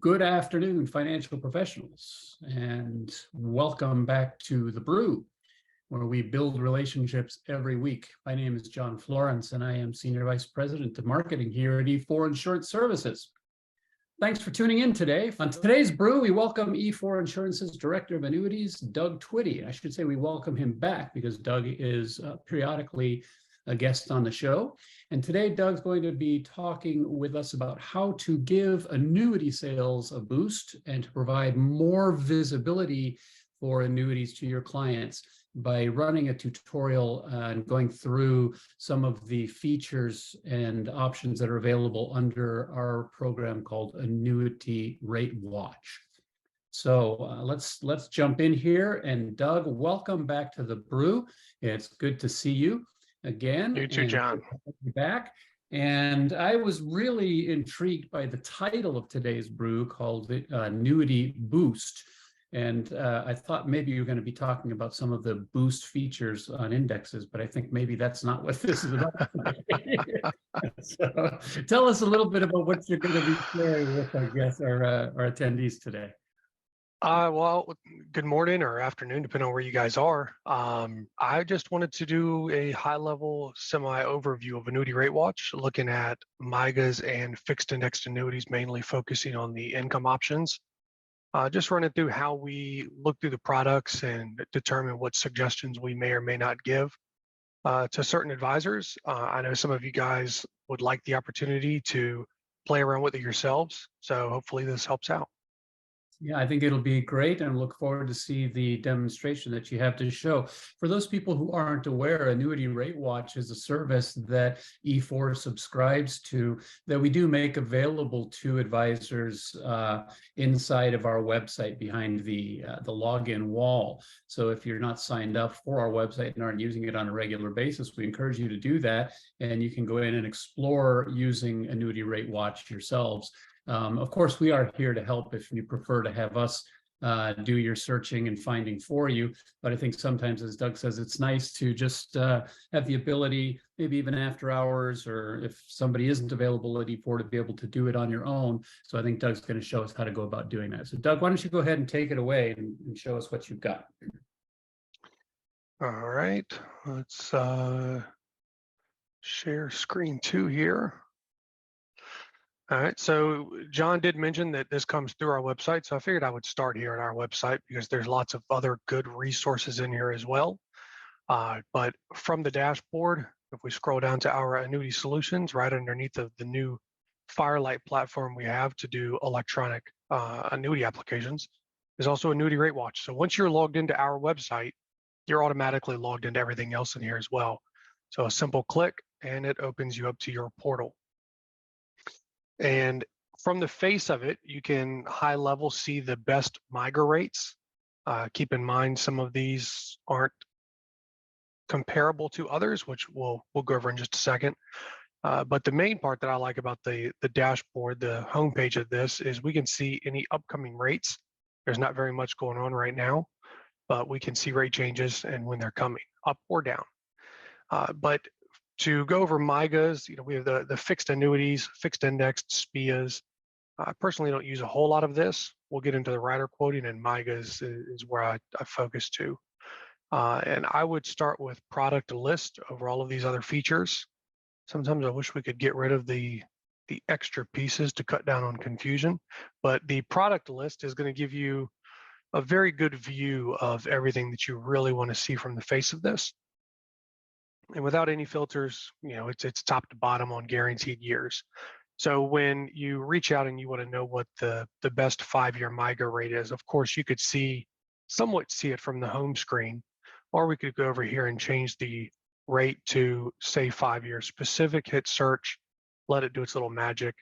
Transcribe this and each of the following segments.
Good afternoon, financial professionals, and welcome back to The Brew, where we build relationships every week. My name is John Florence, and I am Senior Vice President of Marketing here at E4 Insurance Services. Thanks for tuning in today. On today's Brew, we welcome E4 Insurance's Director of Annuities, Doug Twiddy. I should say we welcome him back because Doug is periodically a guest on the show. And today, Doug's going to be talking with us about how to give annuity sales a boost and to provide more visibility for annuities to your clients by running a tutorial and going through some of the features and options that are available under our program called Annuity Rate Watch. So let's jump in here. And Doug, welcome back to The Brew. It's good to see you again. You too, John. Back. And I was really intrigued by the title of today's brew called the Annuity Boost. And I thought maybe you were going to be talking about some of the boost features on indexes, but I think maybe that's not what this is about. So tell us a little bit about what you're going to be sharing with, I guess, our attendees today. Well, good morning or afternoon, depending on where you guys are. I just wanted to do a high-level semi-overview of Annuity Rate Watch, looking at MYGAs and fixed indexed annuities, mainly focusing on the income options. Just running through how we look through the products and determine what suggestions we may or may not give to certain advisors. I know some of you guys would like the opportunity to play around with it yourselves, so hopefully this helps out. Yeah, I think it'll be great, and look forward to see the demonstration that you have to show. For those people who aren't aware, Annuity Rate Watch is a service that E4 subscribes to that we do make available to advisors inside of our website behind the login wall. So if you're not signed up for our website and aren't using it on a regular basis, we encourage you to do that, and you can go in and explore using Annuity Rate Watch yourselves. Of course, we are here to help if you prefer to have us do your searching and finding for you. But I think sometimes, as Doug says, it's nice to just have the ability, maybe even after hours, or if somebody isn't available at E4, to be able to do it on your own. So I think Doug's going to show us how to go about doing that. So Doug, why don't you go ahead and take it away and show us what you've got. All right, let's share screen 2 here. All right, so John did mention that this comes through our website, so I figured I would start here at our website because there's lots of other good resources in here as well. But from the dashboard, if we scroll down to our annuity solutions, right underneath of the new Firelight platform we have to do electronic annuity applications, is also Annuity Rate Watch. So once you're logged into our website, you're automatically logged into everything else in here as well. So a simple click and it opens you up to your portal. And from the face of it, you can high level see the best MYGA rates. Keep in mind, some of these aren't comparable to others, which we'll go over in just a second. But the main part that I like about the dashboard, the homepage of this, is we can see any upcoming rates. There's not very much going on right now, but we can see rate changes and when they're coming, up or down. But to go over MYGAs, we have the fixed annuities, fixed indexed SPIAs. I personally don't use a whole lot of this. We'll get into the rider quoting, and MYGAs is where I focus to. And I would start with product list over all of these other features. Sometimes I wish we could get rid of the extra pieces to cut down on confusion, but the product list is going to give you a very good view of everything that you really want to see from the face of this. And without any filters, it's top to bottom on guaranteed years. So when you reach out and you want to know what the best 5-year MYGA rate is, of course, you could somewhat see it from the home screen, or we could go over here and change the rate to, say, 5 years specific, hit search, let it do its little magic,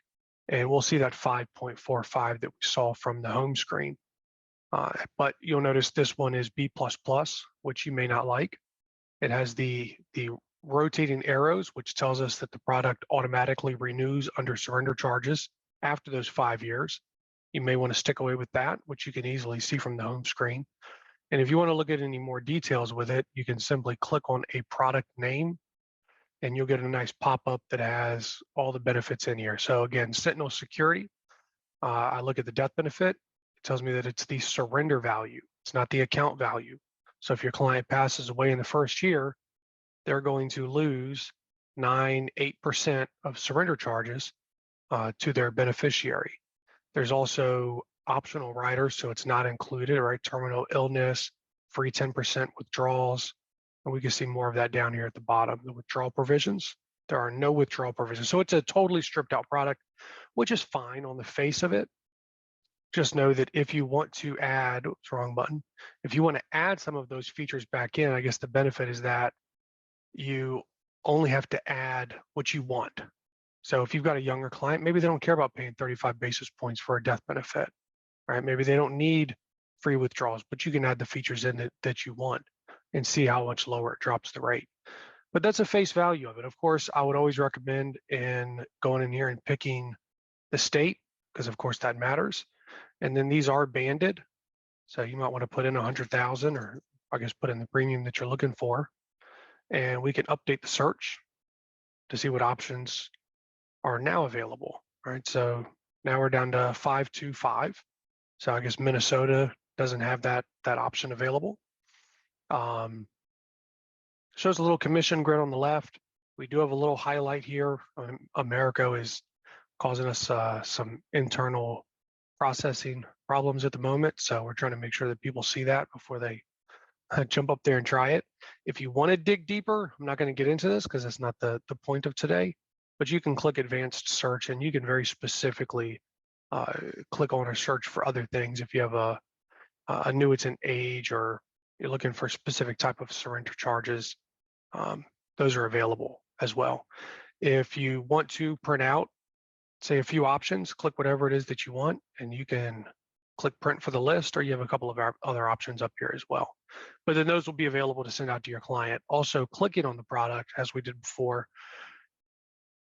and we'll see that 5.45 that we saw from the home screen. But you'll notice this one is B++, which you may not like. It has the rotating arrows, which tells us that the product automatically renews under surrender charges after those 5 years. You may want to stick away with that, which you can easily see from the home screen. And if you want to look at any more details with it, you can simply click on a product name and you'll get a nice pop-up that has all the benefits in here. So again, Sentinel Security, I look at the death benefit. It tells me that it's the surrender value. It's not the account value. So if your client passes away in the first year, they're going to lose 8% of surrender charges to their beneficiary. There's also optional riders, so it's not included, right? Terminal illness, free 10% withdrawals. And we can see more of that down here at the bottom, the withdrawal provisions. There are no withdrawal provisions. So it's a totally stripped out product, which is fine on the face of it. Just know that if you want to add, oops, wrong button. If you want to add some of those features back in, I guess the benefit is that you only have to add what you want. So if you've got a younger client, maybe they don't care about paying 35 basis points for a death benefit, right? Maybe they don't need free withdrawals, but you can add the features in it that you want and see how much lower it drops the rate. But that's a face value of it. Of course, I would always recommend in going in here and picking the state, because of course that matters. And then these are banded. So you might want to put in 100,000, or I guess put in the premium that you're looking for. And we can update the search to see what options are now available, right? So now we're down to 525. So I guess Minnesota doesn't have that option available. Shows a little commission grid on the left. We do have a little highlight here. America is causing us some internal processing problems at the moment. So we're trying to make sure that people see that before they jump up there and try it. If you want to dig deeper, I'm not going to get into this because it's not the point of today, but you can click advanced search and you can very specifically click on or search for other things. If you have a annuitant age or you're looking for a specific type of surrender charges, those are available as well. If you want to print out, say, a few options, click whatever it is that you want, and you can click print for the list, or you have a couple of other options up here as well. But then those will be available to send out to your client. Also, clicking on the product, as we did before,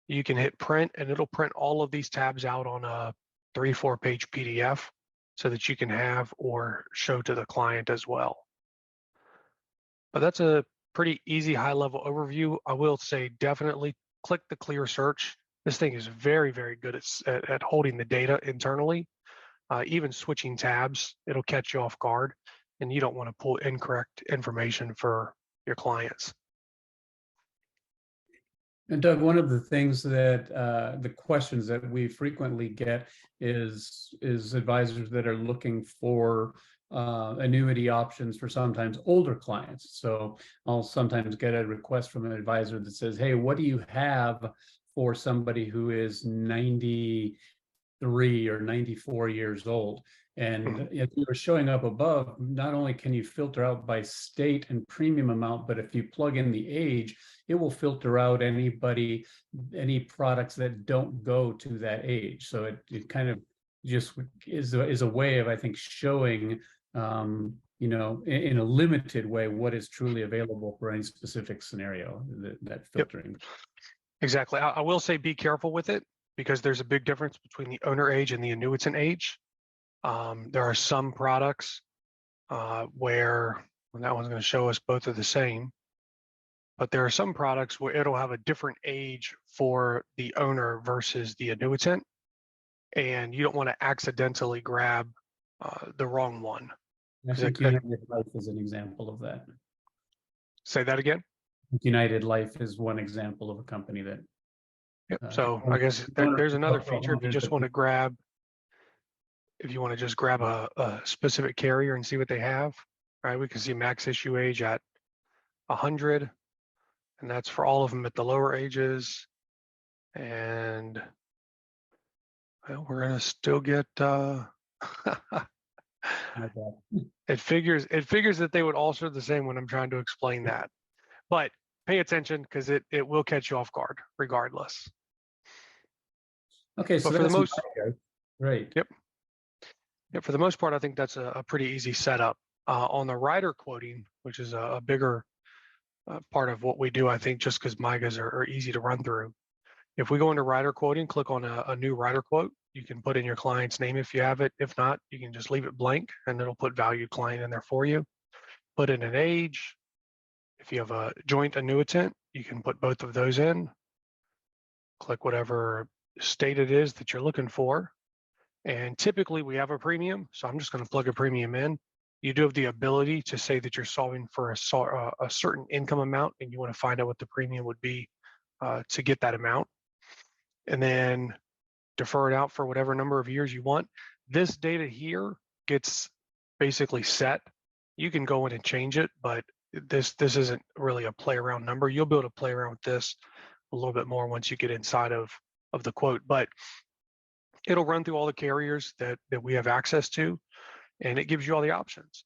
you can hit print, and it'll print all of these tabs out on a 3-4 page PDF so that you can have or show to the client as well. But that's a pretty easy high-level overview. I will say definitely click the clear search. This thing is very, very good at holding the data internally. Even switching tabs, it'll catch you off guard, and you don't want to pull incorrect information for your clients. And Doug, one of the things that the questions that we frequently get is advisors that are looking for annuity options for sometimes older clients. So I'll sometimes get a request from an advisor that says, hey, what do you have for somebody who is 93 or 94 years old? And if you are showing up above, not only can you filter out by state and premium amount, but if you plug in the age, it will filter out any products that don't go to that age. So it kind of just is a way of, I think, showing, you know, in a limited way, what is truly available for any specific scenario, that filtering. Yep. Exactly. I will say be careful with it, because there's a big difference between the owner age and the annuitant age. There are some products where, and that one's going to show us both are the same, but there are some products where it'll have a different age for the owner versus the annuitant, and you don't want to accidentally grab the wrong one. I think United Life is an example of that. Say that again? United Life is one example of a company that. Yep. So I guess there's another feature if you just want to grab, if you want to just grab a specific carrier and see what they have, right? We can see max issue age at 100, and that's for all of them at the lower ages. And well, we're gonna still get it figures that they would all show the same when I'm trying to explain that. But pay attention, because it will catch you off guard regardless. Okay, so but for the most right. Yep. For the most part, I think that's a pretty easy setup. On the rider quoting, which is a bigger part of what we do, I think, just because MYGAs are easy to run through. If we go into rider quoting, click on a new rider quote, you can put in your client's name if you have it. If not, you can just leave it blank, and it'll put valued client in there for you. Put in an age. If you have a joint annuitant, you can put both of those in. Click whatever state it is that you're looking for. And typically we have a premium, so I'm just going to plug a premium in. You do have the ability to say that you're solving for a certain income amount and you want to find out what the premium would be to get that amount, and then defer it out for whatever number of years you want. This data here gets basically set. You can go in and change it, but this isn't really a play around number. You'll be able to play around with this a little bit more once you get inside of the quote, but it'll run through all the carriers that we have access to, and it gives you all the options.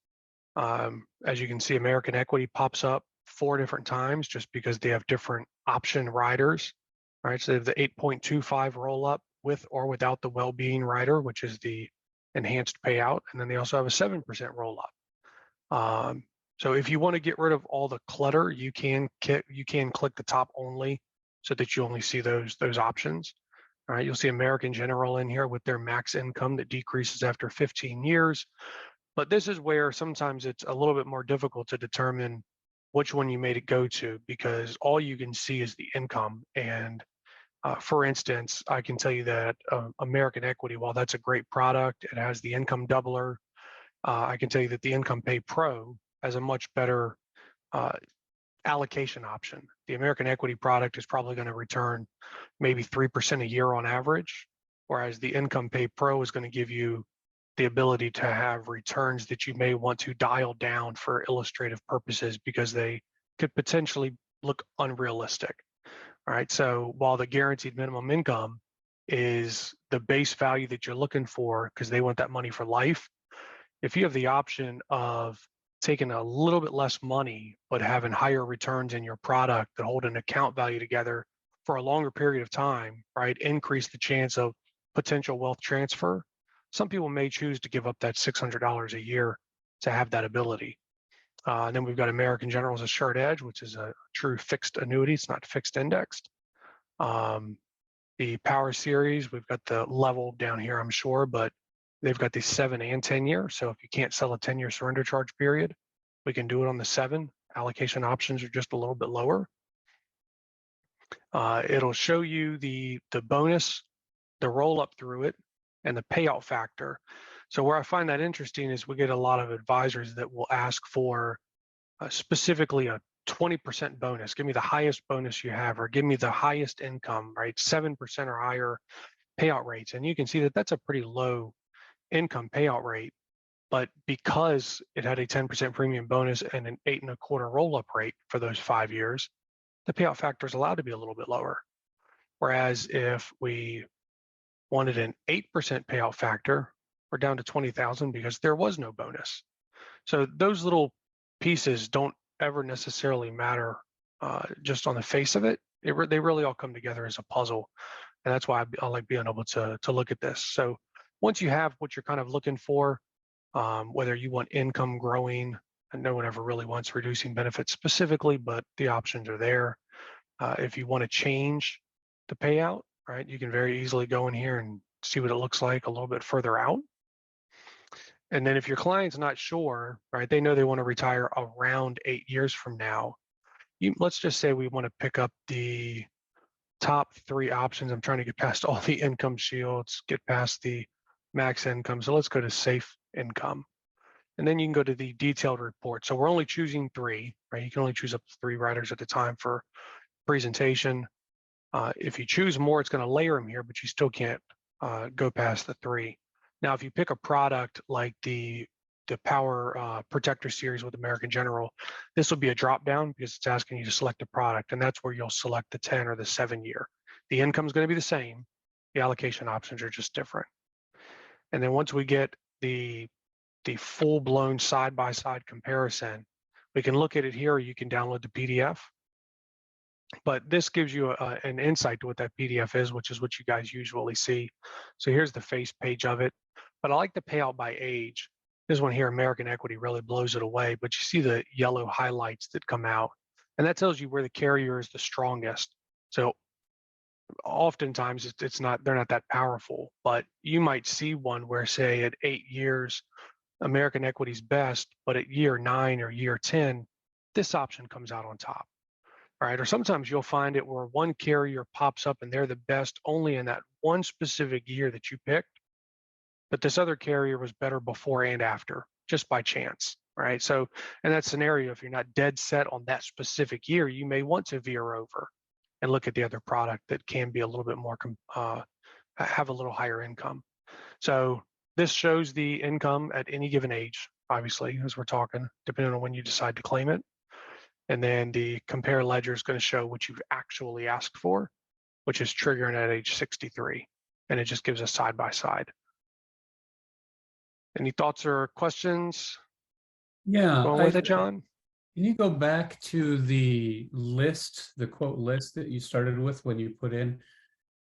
As you can see, American Equity pops up 4 different times just because they have different option riders, right? So they have the 8.25 roll up with or without the well-being rider, which is the enhanced payout. And then they also have a 7% roll up. So if you want to get rid of all the clutter, you can click the top only so that you only see those options. All right, you'll see American General in here with their max income that decreases after 15 years. But this is where sometimes it's a little bit more difficult to determine which one you made it go to, because all you can see is the income. And for instance, I can tell you that American Equity, while that's a great product, it has the income doubler. I can tell you that the Income Pay Pro has a much better allocation option. The American Equity product is probably going to return maybe 3% a year on average, whereas the Income Pay Pro is going to give you the ability to have returns that you may want to dial down for illustrative purposes because they could potentially look unrealistic. All right, so while the guaranteed minimum income is the base value that you're looking for because they want that money for life, if you have the option of taking a little bit less money but having higher returns in your product that hold an account value together for a longer period of time, right, increase the chance of potential wealth transfer, some people may choose to give up that $600 a year to have that ability. And then we've got American General's Assured Edge, which is a true fixed annuity. It's not fixed indexed. The Power Series, we've got the level down here, I'm sure, but they've got the 7 and 10 year. So if you can't sell a 10-year surrender charge period, we can do it on the 7. Allocation options are just a little bit lower. It'll show you the bonus, the roll up through it, and the payout factor. So where I find that interesting is we get a lot of advisors that will ask for specifically a 20% bonus. Give me the highest bonus you have, or give me the highest income, right? 7% or higher payout rates. And you can see that that's a pretty low income payout rate. But because it had a 10% premium bonus and an 8.25 roll-up rate for those 5 years, the payout factor is allowed to be a little bit lower. Whereas if we wanted an 8% payout factor, we're down to 20,000 because there was no bonus. So those little pieces don't ever necessarily matter just on the face of it. They really all come together as a puzzle. And that's why I like being able to look at this. So once you have what you're kind of looking for, whether you want income growing, and no one ever really wants reducing benefits specifically, but the options are there. If you want to change the payout, right, you can very easily go in here and see what it looks like a little bit further out. And then if your client's not sure, right, they know they want to retire around 8 years from now, let's just say we want to pick up the top 3 options. I'm trying to get past all the income shields, get past the max income. So let's go to safe income. And then you can go to the detailed report. So we're only choosing 3, right? You can only choose up to 3 riders at a time for presentation. If you choose more, it's going to layer them here, but you still can't go past the 3. Now, if you pick a product like the Power Protector Series with American General, this will be a drop down because it's asking you to select a product, and that's where you'll select the 10 or the 7 year. The income is going to be the same. The allocation options are just different. And then once we get the full-blown side-by-side comparison, we can look at it here. You can download the PDF. But this gives you an insight to what that PDF is, which is what you guys usually see. So here's the face page of it. But I like the payout by age. This one here, American Equity, really blows it away. But you see the yellow highlights that come out. And that tells you where the carrier is the strongest. So oftentimes they're not that powerful. But you might see one where, say, at 8 years, American Equity's best, but at year 9 or year 10, this option comes out on top. All right, or sometimes you'll find it where one carrier pops up and they're the best only in that one specific year that you picked, but this other carrier was better before and after, just by chance, right? So in that scenario, if you're not dead set on that specific year, you may want to veer over and look at the other product that can be a little bit more, have a little higher income. So this shows the income at any given age, obviously, as we're talking, depending on when you decide to claim it. And then the compare ledger is going to show what you've actually asked for, which is triggering at age 63. And it just gives us side by side. Any thoughts or questions? Yeah, Going with it, John? can you go back to the list, the quote list that you started with when you put in?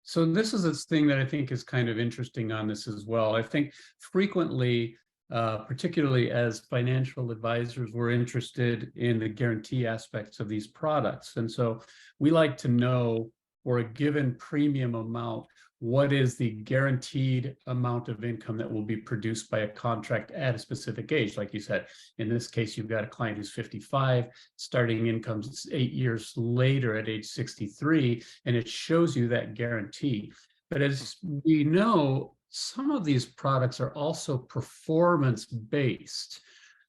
So this is this thing that I think is kind of interesting on this as well. I think frequently, particularly as financial advisors, we're interested in the guarantee aspects of these products. And so we like to know, for a given premium amount, what is the guaranteed amount of income that will be produced by a contract at a specific age? Like you said, in this case, you've got a client who's 55, starting income 8 years later at age 63, and it shows you that guarantee. But as we know, some of these products are also performance-based.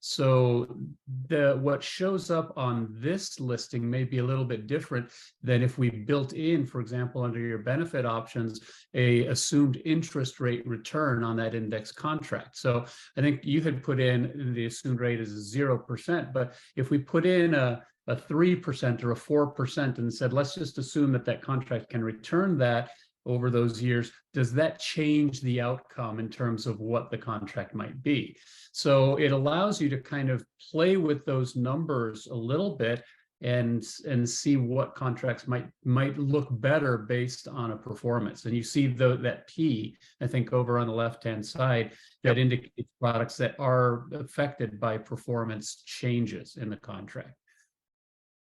So what shows up on this listing may be a little bit different than if we built in, for example, under your benefit options, a assumed interest rate return on that index contract. So I think you had put in the assumed rate is 0%, but if we put in a 3% or a 4% and said, let's just assume that that contract can return that over those years, does that change the outcome in terms of what the contract might be? So it allows you to kind of play with those numbers a little bit and see what contracts might look better based on a performance. And you see that P, I think, over on the left-hand side, that indicates products that are affected by performance changes in the contract.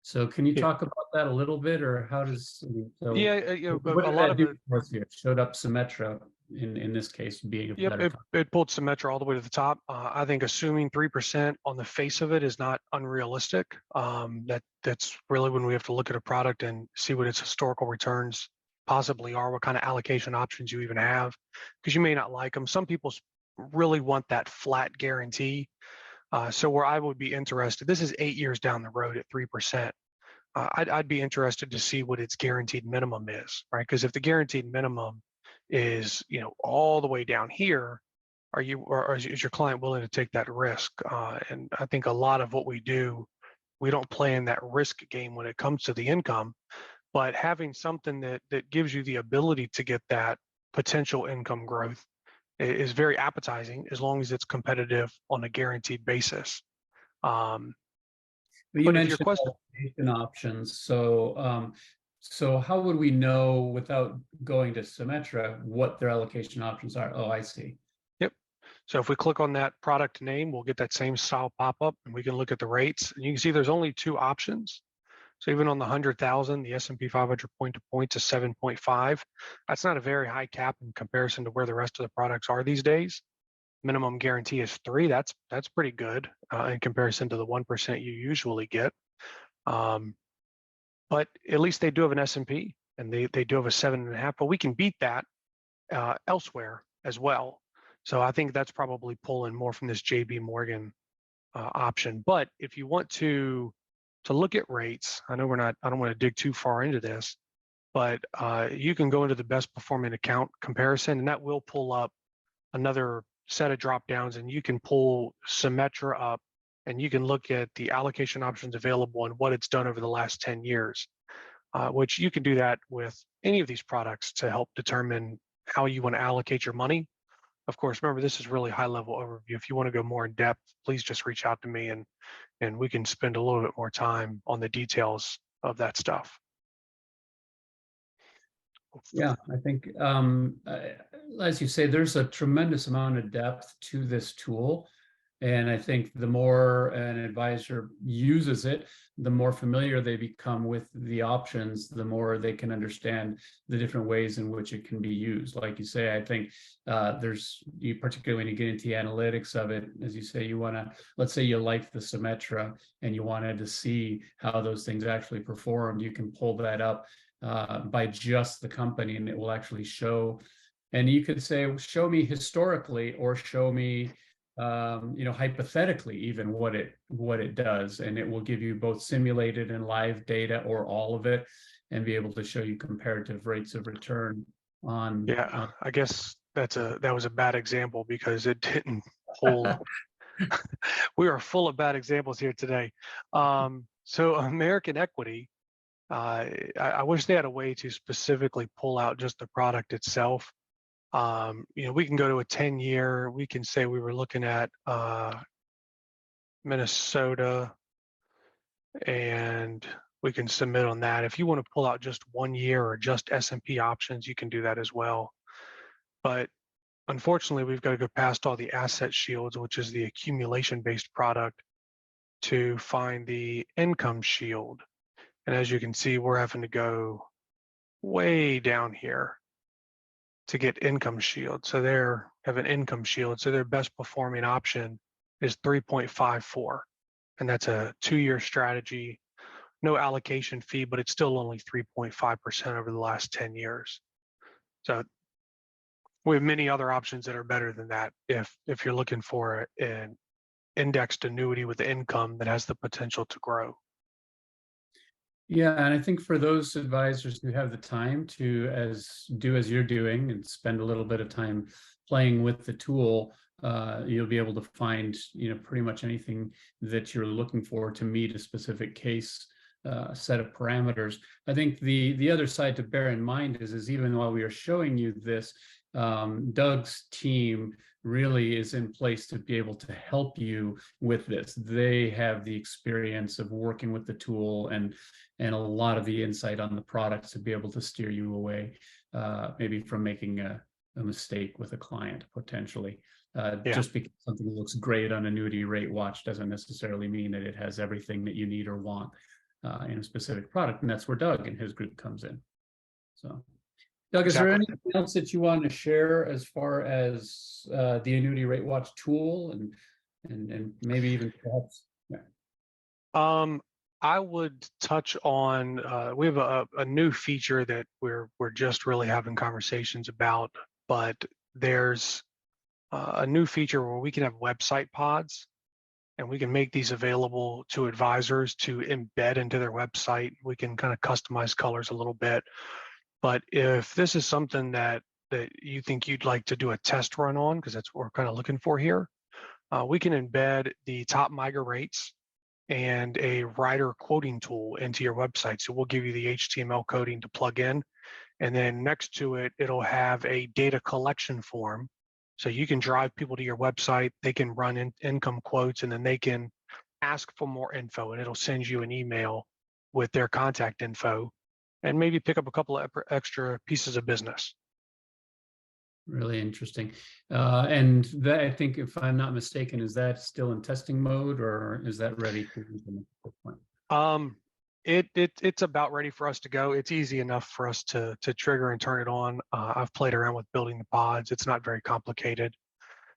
So can you talk about that a little bit, or how does, so what a did lot that of do it for us here? It showed up Symetra in this case being a better it pulled Symetra all the way to the top. I think assuming 3% on the face of it is not unrealistic. That's really when we have to look at a product and see what its historical returns possibly are, what kind of allocation options you even have, because you may not like them. Some people really want that flat guarantee. So where I would be interested, this is 8 years down the road at 3%. I'd be interested to see what its guaranteed minimum is, right? Because if the guaranteed minimum is, all the way down here, is your client willing to take that risk? And I think a lot of what we do, we don't play in that risk game when it comes to the income, but having something that gives you the ability to get that potential income growth is very appetizing, as long as it's competitive on a guaranteed basis. But you mentioned allocation options. So how would we know, without going to Symetra, what their allocation options are? Oh, I see. Yep. So if we click on that product name, we'll get that same style pop-up, and we can look at the rates. And you can see there's only 2 options. So even on the 100,000, the S&P 500 point to point is 7.5. That's not a very high cap in comparison to where the rest of the products are these days. Minimum guarantee is 3. That's pretty good in comparison to the 1% you usually get. But at least they do have an S&P, and they do have a 7.5. But we can beat that elsewhere as well. So I think that's probably pulling more from this JB Morgan option. But if you want to look at rates, I know I don't want to dig too far into this, but you can go into the best performing account comparison, and that will pull up another set of drop downs, and you can pull Symetra up, and you can look at the allocation options available and what it's done over the last 10 years, which you can do that with any of these products to help determine how you want to allocate your money. Of course, remember, this is really high level overview. If you want to go more in depth, please just reach out to me, and we can spend a little bit more time on the details of that stuff. Yeah, I think, as you say, there's a tremendous amount of depth to this tool. And I think the more an advisor uses it, the more familiar they become with the options, the more they can understand the different ways in which it can be used. Like you say, I think particularly when you get into the analytics of it, as you say, you want to, let's say you like the Symetra and you wanted to see how those things actually performed, you can pull that up by just the company, and it will actually show And you could say, show me historically, or show me, hypothetically, even what it does, and it will give you both simulated and live data, or all of it, and be able to show you comparative rates of return on. Yeah, I guess that was a bad example because it didn't hold. We are full of bad examples here today. So American Equity, I wish they had a way to specifically pull out just the product itself. We can go to a 10-year. We can say we were looking at Minnesota, and we can submit on that. If you want to pull out just 1 year or just S&P options, you can do that as well. But unfortunately, we've got to go past all the asset shields, which is the accumulation-based product, to find the income shield. And as you can see, we're having to go way down here to get income shield. So they have an income shield. So their best performing option is 3.54. And that's a 2-year strategy, no allocation fee, but it's still only 3.5% over the last 10 years. So we have many other options that are better than that if you're looking for an indexed annuity with income that has the potential to grow. Yeah, and I think for those advisors who have the time to do as you're doing and spend a little bit of time playing with the tool, you'll be able to find, pretty much anything that you're looking for to meet a specific case set of parameters. I think the other side to bear in mind is even while we are showing you this, Doug's team really is in place to be able to help you with this. They have the experience of working with the tool and a lot of the insight on the products to be able to steer you away, maybe from making a mistake with a client potentially. Just because something looks great on Annuity Rate Watch doesn't necessarily mean that it has everything that you need or want in a specific product, and that's where Doug and his group comes in. So, Doug, is there anything else that you want to share as far as the Annuity Rate Watch tool and maybe even perhaps? Yeah. I would touch on, we have a new feature that we're just really having conversations about, but there's a new feature where we can have website pods, and we can make these available to advisors to embed into their website. We can kind of customize colors a little bit. But if this is something that you think you'd like to do a test run on, because that's what we're kind of looking for here, we can embed the top MYGA rates and a writer quoting tool into your website. So we'll give you the HTML coding to plug in. And then next to it, it'll have a data collection form. So you can drive people to your website, they can run income quotes, and then they can ask for more info, and it'll send you an email with their contact info and maybe pick up a couple of extra pieces of business. Really interesting. And that, I think, if I'm not mistaken, is that still in testing mode, or is that ready to implement at this point? It's about ready for us to go. It's easy enough for us to trigger and turn it on. I've played around with building the pods. It's not very complicated.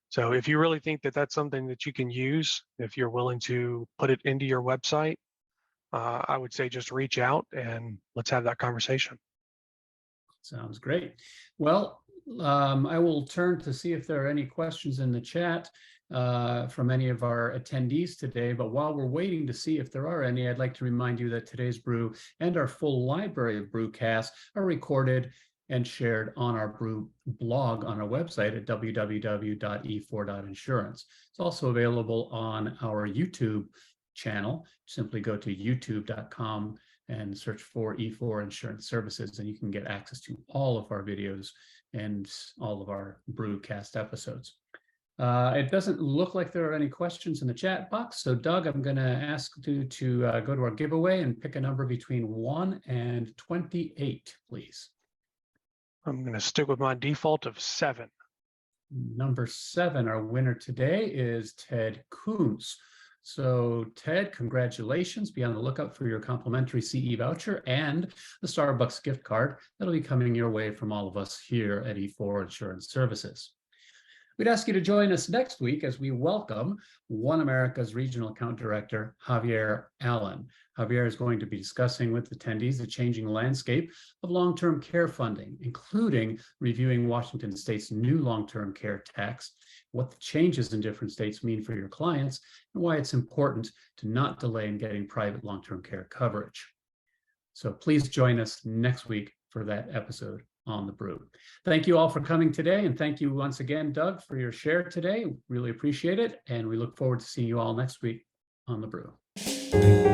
So if you really think that that's something that you can use, if you're willing to put it into your website, I would say just reach out and let's have that conversation. Sounds great. Well, I will turn to see if there are any questions in the chat from any of our attendees today. But while we're waiting to see if there are any, I'd like to remind you that today's brew and our full library of brewcasts are recorded and shared on our brew blog on our website at www.e4.insurance. It's also available on our YouTube channel. Simply go to youtube.com and search for E4 Insurance Services, and you can get access to all of our videos and all of our brewcast episodes. It doesn't look like there are any questions in the chat box. So Doug, I'm going to ask you to go to our giveaway and pick a number between 1 and 28, please. I'm going to stick with my default of 7. Number 7, our winner today is Ted Coons. So Ted, congratulations. Be on the lookout for your complimentary CE voucher and the Starbucks gift card that'll be coming your way from all of us here at E4 Insurance Services. We'd ask you to join us next week as we welcome One America's Regional Account Director, Javier Allen. Javier is going to be discussing with attendees the changing landscape of long-term care funding, including reviewing Washington State's new long-term care tax, what the changes in different states mean for your clients, and why it's important to not delay in getting private long-term care coverage. So please join us next week for that episode on The Brew. Thank you all for coming today, and thank you once again, Doug, for your share today. Really appreciate it, and we look forward to seeing you all next week on The Brew.